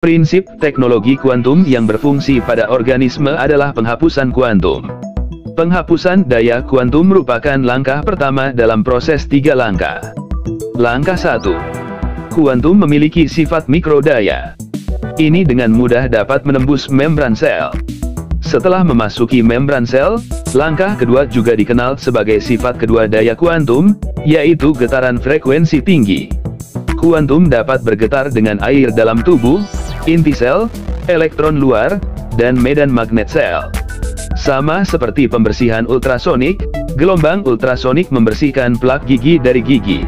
Prinsip teknologi kuantum yang berfungsi pada organisme adalah penghapusan kuantum. Penghapusan daya kuantum merupakan langkah pertama dalam proses 3 langkah. Langkah 1. Kuantum memiliki sifat mikrodaya. Ini dengan mudah dapat menembus membran sel. Setelah memasuki membran sel, langkah kedua juga dikenal sebagai sifat kedua daya kuantum, yaitu getaran frekuensi tinggi. Kuantum dapat bergetar dengan air dalam tubuh, inti sel, elektron luar, dan medan magnet sel. Sama seperti pembersihan ultrasonik, gelombang ultrasonik membersihkan plak gigi dari gigi.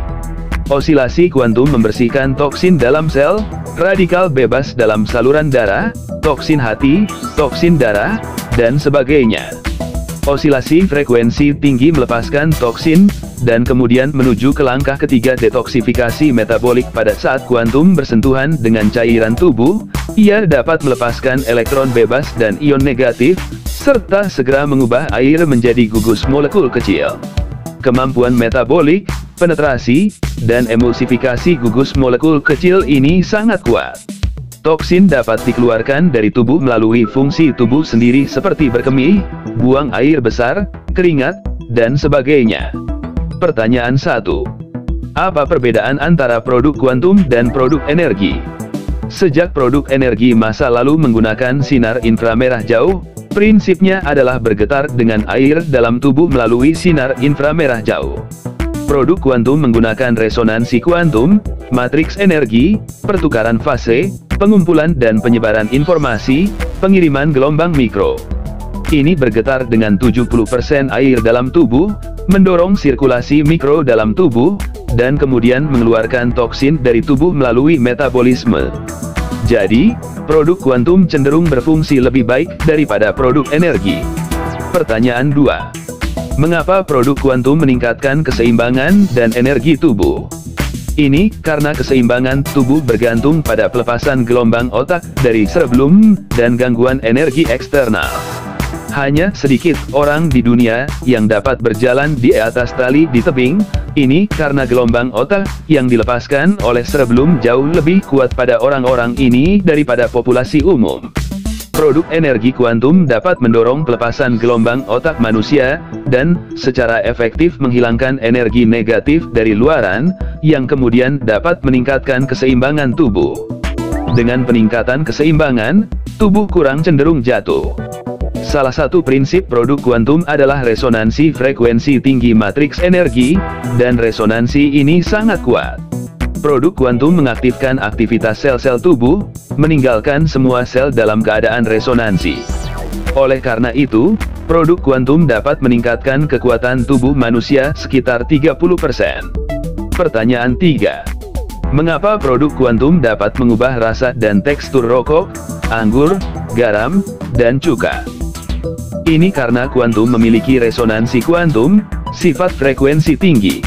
Osilasi kuantum membersihkan toksin dalam sel, radikal bebas dalam saluran darah, toksin hati, toksin darah, dan sebagainya. Osilasi frekuensi tinggi melepaskan toksin, dan kemudian menuju ke langkah ketiga detoksifikasi metabolik. Pada saat kuantum bersentuhan dengan cairan tubuh, ia dapat melepaskan elektron bebas dan ion negatif, serta segera mengubah air menjadi gugus molekul kecil. Kemampuan metabolik, penetrasi, dan emulsifikasi gugus molekul kecil ini sangat kuat. Toksin dapat dikeluarkan dari tubuh melalui fungsi tubuh sendiri seperti berkemih, buang air besar, keringat, dan sebagainya. Pertanyaan 1. Apa perbedaan antara produk kuantum dan produk energi? Sejak produk energi masa lalu menggunakan sinar inframerah jauh, prinsipnya adalah bergetar dengan air dalam tubuh melalui sinar inframerah jauh. Produk kuantum menggunakan resonansi kuantum, matriks energi, pertukaran fase, pengumpulan dan penyebaran informasi, pengiriman gelombang mikro. Ini bergetar dengan 70% air dalam tubuh, mendorong sirkulasi mikro dalam tubuh, dan kemudian mengeluarkan toksin dari tubuh melalui metabolisme. Jadi, produk kuantum cenderung berfungsi lebih baik daripada produk energi. Pertanyaan 2. Mengapa produk kuantum meningkatkan keseimbangan dan energi tubuh? Ini karena keseimbangan tubuh bergantung pada pelepasan gelombang otak dari cerebellum dan gangguan energi eksternal. Hanya sedikit orang di dunia yang dapat berjalan di atas tali di tebing. Ini karena gelombang otak yang dilepaskan oleh cerebellum jauh lebih kuat pada orang-orang ini daripada populasi umum. Produk energi kuantum dapat mendorong pelepasan gelombang otak manusia, dan secara efektif menghilangkan energi negatif dari luaran, yang kemudian dapat meningkatkan keseimbangan tubuh. Dengan peningkatan keseimbangan, tubuh kurang cenderung jatuh. Salah satu prinsip produk kuantum adalah resonansi frekuensi tinggi matriks energi, dan resonansi ini sangat kuat. Produk kuantum mengaktifkan aktivitas sel-sel tubuh, meninggalkan semua sel dalam keadaan resonansi. Oleh karena itu, produk kuantum dapat meningkatkan kekuatan tubuh manusia sekitar 30%. Pertanyaan 3. Mengapa produk kuantum dapat mengubah rasa dan tekstur rokok, anggur, garam, dan cuka? Ini karena kuantum memiliki resonansi kuantum, sifat frekuensi tinggi.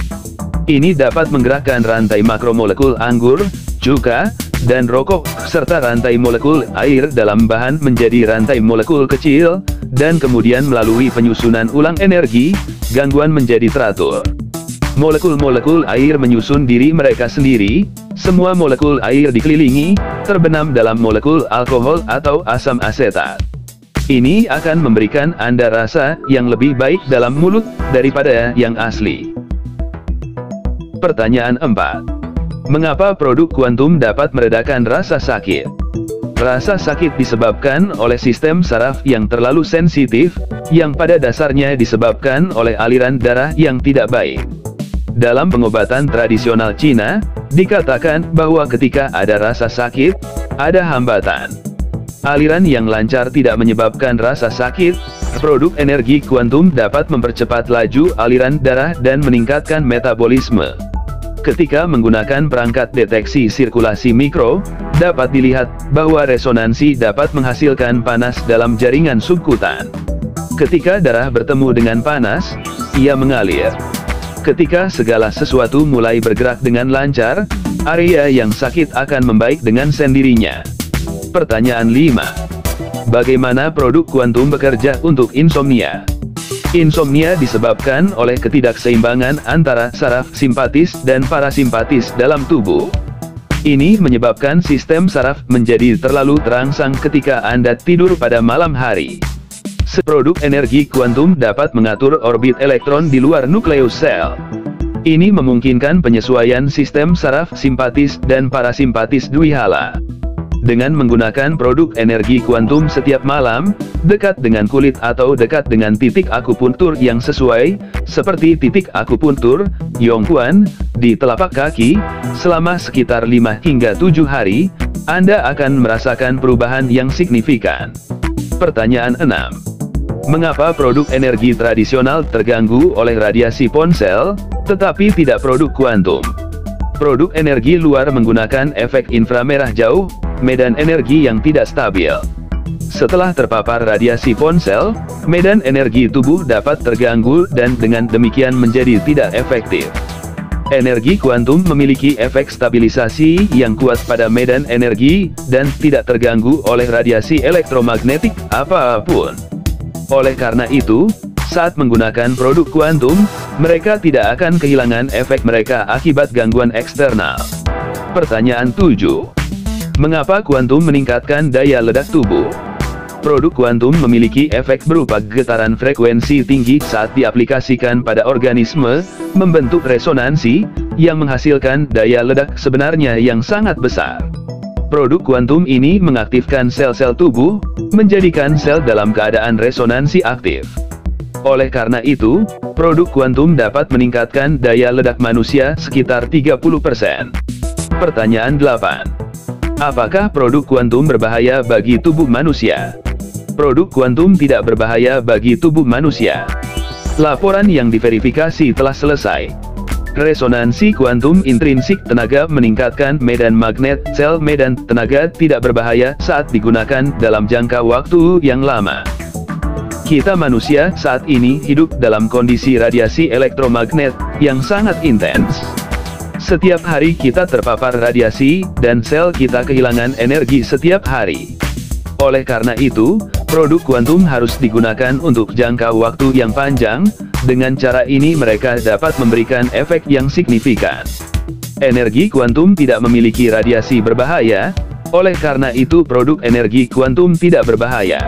Ini dapat menggerakkan rantai makromolekul anggur, cuka, dan rokok, serta rantai molekul air dalam bahan menjadi rantai molekul kecil, dan kemudian melalui penyusunan ulang energi, gangguan menjadi teratur. Molekul-molekul air menyusun diri mereka sendiri, semua molekul air dikelilingi, terbenam dalam molekul alkohol atau asam asetat. Ini akan memberikan Anda rasa yang lebih baik dalam mulut daripada yang asli. Pertanyaan 4. Mengapa produk kuantum dapat meredakan rasa sakit? Rasa sakit disebabkan oleh sistem saraf yang terlalu sensitif, yang pada dasarnya disebabkan oleh aliran darah yang tidak baik. Dalam pengobatan tradisional Cina, dikatakan bahwa ketika ada rasa sakit, ada hambatan. Aliran yang lancar tidak menyebabkan rasa sakit. Produk energi kuantum dapat mempercepat laju aliran darah dan meningkatkan metabolisme. Ketika menggunakan perangkat deteksi sirkulasi mikro, dapat dilihat bahwa resonansi dapat menghasilkan panas dalam jaringan subkutan. Ketika darah bertemu dengan panas, ia mengalir. Ketika segala sesuatu mulai bergerak dengan lancar, area yang sakit akan membaik dengan sendirinya. Pertanyaan 5. Bagaimana produk kuantum bekerja untuk insomnia? Insomnia disebabkan oleh ketidakseimbangan antara saraf simpatis dan parasimpatis dalam tubuh. Ini menyebabkan sistem saraf menjadi terlalu terangsang ketika Anda tidur pada malam hari. Produk energi kuantum dapat mengatur orbit elektron di luar nukleus sel. Ini memungkinkan penyesuaian sistem saraf simpatis dan parasimpatis dwihala. Dengan menggunakan produk energi kuantum setiap malam, dekat dengan kulit atau dekat dengan titik akupuntur yang sesuai, seperti titik akupuntur, Yongquan, di telapak kaki, selama sekitar 5 hingga 7 hari, Anda akan merasakan perubahan yang signifikan. Pertanyaan 6. Mengapa produk energi tradisional terganggu oleh radiasi ponsel, tetapi tidak produk kuantum? Produk energi luar menggunakan efek inframerah jauh, medan energi yang tidak stabil. Setelah terpapar radiasi ponsel, medan energi tubuh dapat terganggu dan dengan demikian menjadi tidak efektif. Energi kuantum memiliki efek stabilisasi yang kuat pada medan energi, dan tidak terganggu oleh radiasi elektromagnetik apapun. Oleh karena itu, saat menggunakan produk kuantum, mereka tidak akan kehilangan efek mereka akibat gangguan eksternal. Pertanyaan 7. Mengapa kuantum meningkatkan daya ledak tubuh? Produk kuantum memiliki efek berupa getaran frekuensi tinggi saat diaplikasikan pada organisme, membentuk resonansi, yang menghasilkan daya ledak sebenarnya yang sangat besar. Produk kuantum ini mengaktifkan sel-sel tubuh, menjadikan sel dalam keadaan resonansi aktif. Oleh karena itu, produk kuantum dapat meningkatkan daya ledak manusia sekitar 30%. Pertanyaan 8. Apakah produk kuantum berbahaya bagi tubuh manusia? Produk kuantum tidak berbahaya bagi tubuh manusia. Laporan yang diverifikasi telah selesai. Resonansi kuantum intrinsik tenaga meningkatkan medan magnet sel. Medan tenaga tidak berbahaya saat digunakan dalam jangka waktu yang lama. Kita manusia saat ini hidup dalam kondisi radiasi elektromagnet yang sangat intens. Setiap hari kita terpapar radiasi, dan sel kita kehilangan energi setiap hari. Oleh karena itu, produk kuantum harus digunakan untuk jangka waktu yang panjang. Dengan cara ini mereka dapat memberikan efek yang signifikan. Energi kuantum tidak memiliki radiasi berbahaya, oleh karena itu produk energi kuantum tidak berbahaya.